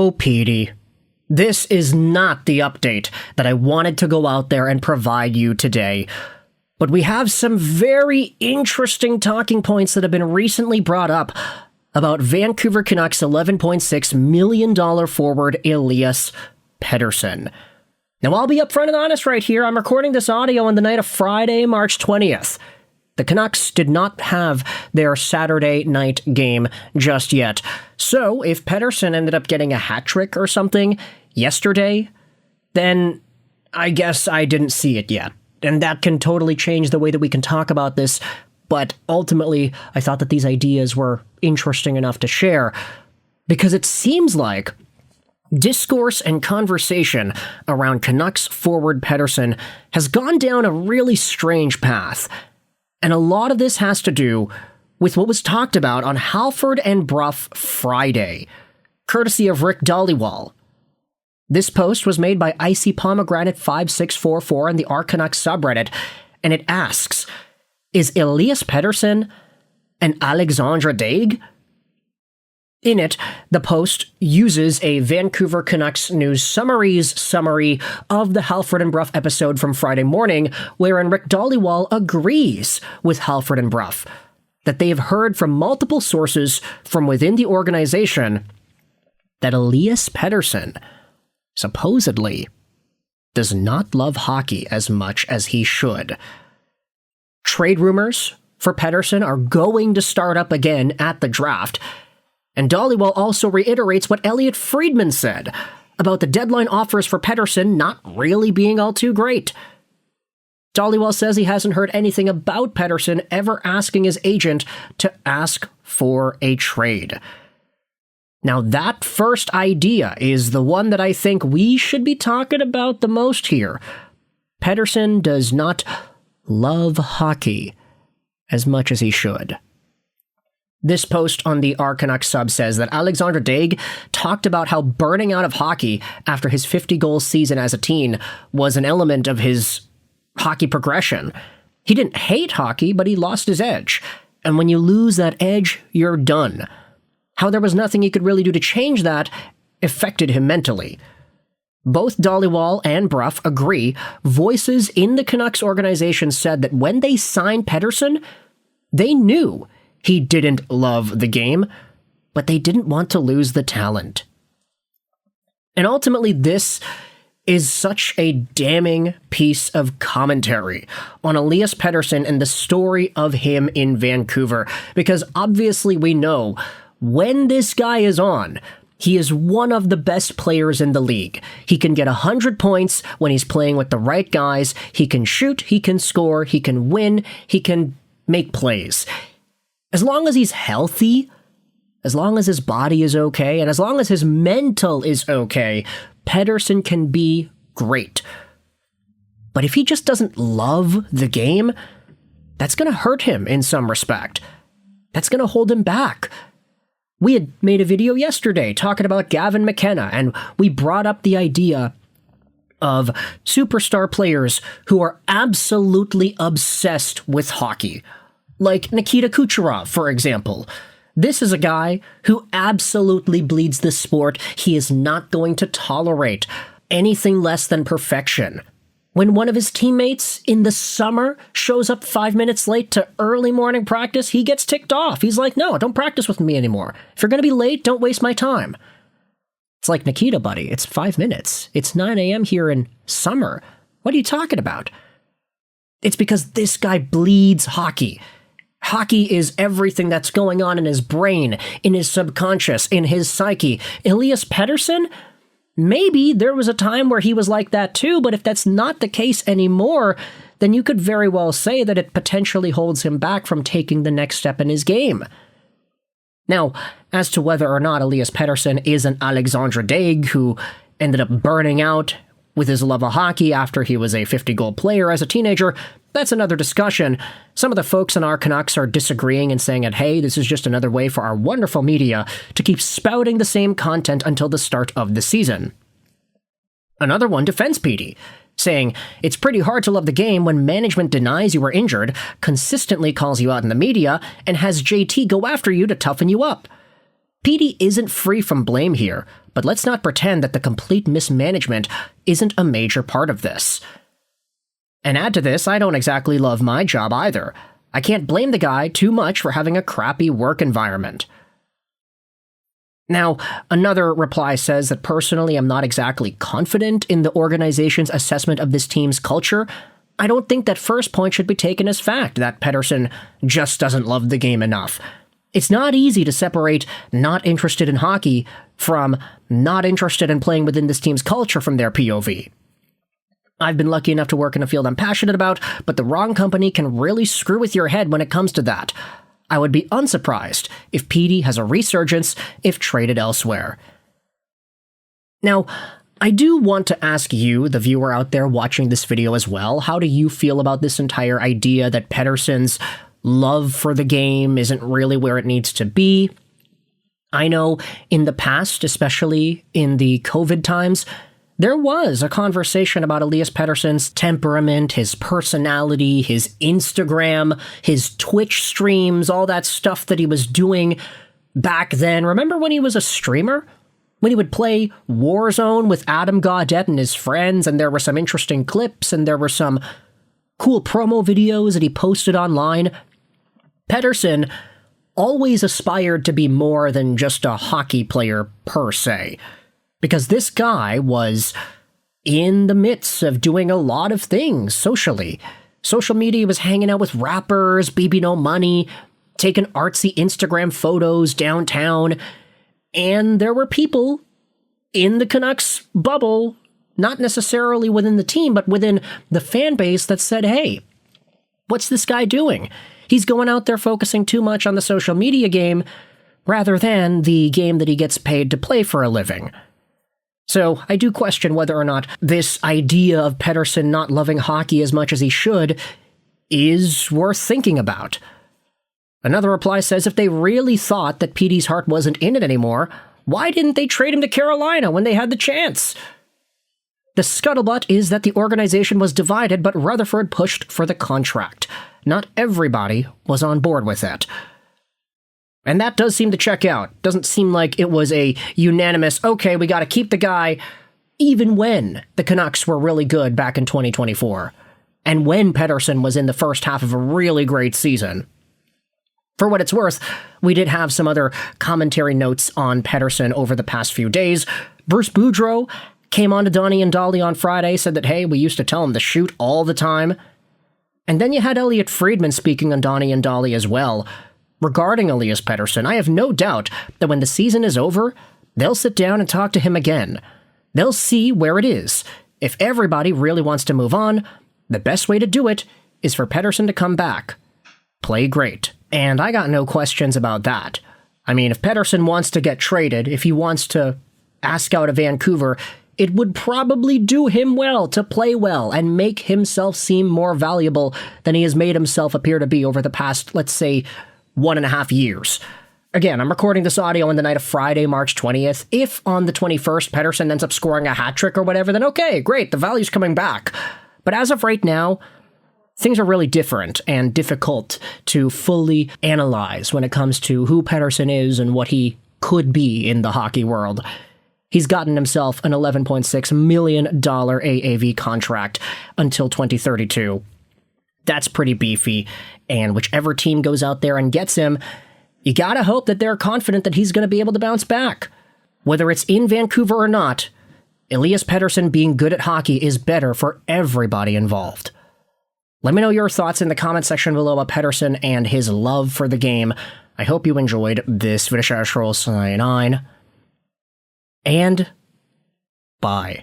No, Petey. This is not the update that I wanted to go out there and provide you today. But we have some very interesting talking points that have been recently brought up about Vancouver Canucks $11.6 million forward Elias Pettersson. Now, I'll be upfront and honest right here. I'm recording this audio on the night of Friday, March 20th. The Canucks did not have their Saturday night game just yet. So, if Pettersson ended up getting a hat trick or something yesterday, then I guess I didn't see it yet. And that can totally change the way that we can talk about this. But ultimately, I thought that these ideas were interesting enough to share, because it seems like discourse and conversation around Canucks forward Pettersson has gone down a really strange path. And a lot of this has to do with what was talked about on Halford and Brough Friday, courtesy of Rick Dhaliwal. This post was made by Icy Pomegranate 5644 in the Canucks subreddit, and it asks, is Elias Pettersson an Alexandre Daig? In it, the post uses a Vancouver Canucks News Summaries summary of the Halford and Brough episode from Friday morning, wherein Rick Dhaliwal agrees with Halford and Brough that they have heard from multiple sources from within the organization that Elias Pettersson supposedly does not love hockey as much as he should. Trade rumors for Pettersson are going to start up again at the draft, and Dhaliwal also reiterates what Elliotte Friedman said about the deadline offers for Pettersson not really being all too great. Dhaliwal says he hasn't heard anything about Pettersson ever asking his agent to ask for a trade. Now, that first idea is the one that I think we should be talking about the most here. Pettersson does not love hockey as much as he should. This post on the Canucks sub says that Alexandre Daig talked about how burning out of hockey after his 50-goal season as a teen was an element of his hockey progression. He didn't hate hockey, but he lost his edge. And when you lose that edge, you're done. How there was nothing he could really do to change that affected him mentally. Both Dhaliwal and Brough agree. Voices in the Canucks organization said that when they signed Pettersson, they knew he didn't love the game, but they didn't want to lose the talent. And ultimately, this is such a damning piece of commentary on Elias Pettersson and the story of him in Vancouver, because obviously we know when this guy is on, he is one of the best players in the league. He can get 100 points when he's playing with the right guys. He can shoot, he can score, he can win, he can make plays. As long as he's healthy, as long as his body is okay, and as long as his mental is okay, Pettersson can be great. But if he just doesn't love the game, that's going to hurt him in some respect. That's going to hold him back. We had made a video yesterday talking about Gavin McKenna, and we brought up the idea of superstar players who are absolutely obsessed with hockey. Like Nikita Kucherov, for example. This is a guy who absolutely bleeds the sport. He is not going to tolerate anything less than perfection. When one of his teammates in the summer shows up 5 minutes late to early morning practice, he gets ticked off. He's like, no, don't practice with me anymore. If you're going to be late, don't waste my time. It's like, Nikita, buddy, it's 5 minutes. It's 9 a.m. here in summer. What are you talking about? It's because this guy bleeds hockey. Hockey is everything that's going on in his brain, in his subconscious, in his psyche. Elias Pettersson? Maybe there was a time where he was like that too, but if that's not the case anymore, then you could very well say that it potentially holds him back from taking the next step in his game. Now, as to whether or not Elias Pettersson is an Alexandre Daig who ended up burning out with his love of hockey after he was a 50-goal player as a teenager, that's another discussion. Some of the folks in our Canucks are disagreeing and saying that, hey, this is just another way for our wonderful media to keep spouting the same content until the start of the season. Another one defends Petey, saying, it's pretty hard to love the game when management denies you were injured, consistently calls you out in the media, and has JT go after you to toughen you up. Petey isn't free from blame here, but let's not pretend that the complete mismanagement isn't a major part of this. And add to this, I don't exactly love my job either. I can't blame the guy too much for having a crappy work environment. Now, another reply says that personally I'm not exactly confident in the organization's assessment of this team's culture. I don't think that first point should be taken as fact, that Pettersson just doesn't love the game enough. It's not easy to separate not interested in hockey from not interested in playing within this team's culture from their POV. I've been lucky enough to work in a field I'm passionate about, but the wrong company can really screw with your head when it comes to that. I would be unsurprised if Petey has a resurgence if traded elsewhere. Now, I do want to ask you, the viewer out there watching this video as well, how do you feel about this entire idea that Pettersson's love for the game isn't really where it needs to be? I know in the past, especially in the COVID times, there was a conversation about Elias Pettersson's temperament, his personality, his Instagram, his Twitch streams, all that stuff that he was doing back then. Remember when he was a streamer? When he would play Warzone with Adam Gaudette and his friends, and there were some interesting clips, and there were some cool promo videos that he posted online. Pettersson always aspired to be more than just a hockey player per se. Because this guy was in the midst of doing a lot of things socially. Social media was hanging out with rappers, BB No Money, taking artsy Instagram photos downtown, and there were people in the Canucks bubble, not necessarily within the team, but within the fan base that said, hey, what's this guy doing? He's going out there focusing too much on the social media game rather than the game that he gets paid to play for a living. So I do question whether or not this idea of Pettersson not loving hockey as much as he should is worth thinking about. Another reply says if they really thought that Petey's heart wasn't in it anymore, why didn't they trade him to Carolina when they had the chance? The scuttlebutt is that the organization was divided, but Rutherford pushed for the contract. Not everybody was on board with it. And that does seem to check out. Doesn't seem like it was a unanimous, okay, we got to keep the guy, even when the Canucks were really good back in 2024. And when Pettersson was in the first half of a really great season. For what it's worth, we did have some other commentary notes on Pettersson over the past few days. Bruce Boudreau came on to Donnie and Dolly on Friday, said that, hey, we used to tell him to shoot all the time. And then you had Elliot Friedman speaking on Donnie and Dolly as well. Regarding Elias Pettersson, I have no doubt that when the season is over, they'll sit down and talk to him again. They'll see where it is. If everybody really wants to move on, the best way to do it is for Pettersson to come back. Play great. And I got no questions about that. I mean, if Pettersson wants to get traded, if he wants to ask out of Vancouver, it would probably do him well to play well and make himself seem more valuable than he has made himself appear to be over the past, let's say, 1.5 years. Again, I'm recording this audio on the night of Friday, March 20th. If on the 21st Pettersson ends up scoring a hat trick or whatever, then okay, great, the value's coming back. But as of right now, things are really different and difficult to fully analyze when it comes to who Pettersson is and what he could be in the hockey world. He's gotten himself an $11.6 million AAV contract until 2032. That's pretty beefy, and whichever team goes out there and gets him, you gotta hope that they're confident that he's gonna be able to bounce back. Whether it's in Vancouver or not, Elias Pettersson being good at hockey is better for everybody involved. Let me know your thoughts in the comment section below about Pettersson and his love for the game. I hope you enjoyed this video. And bye.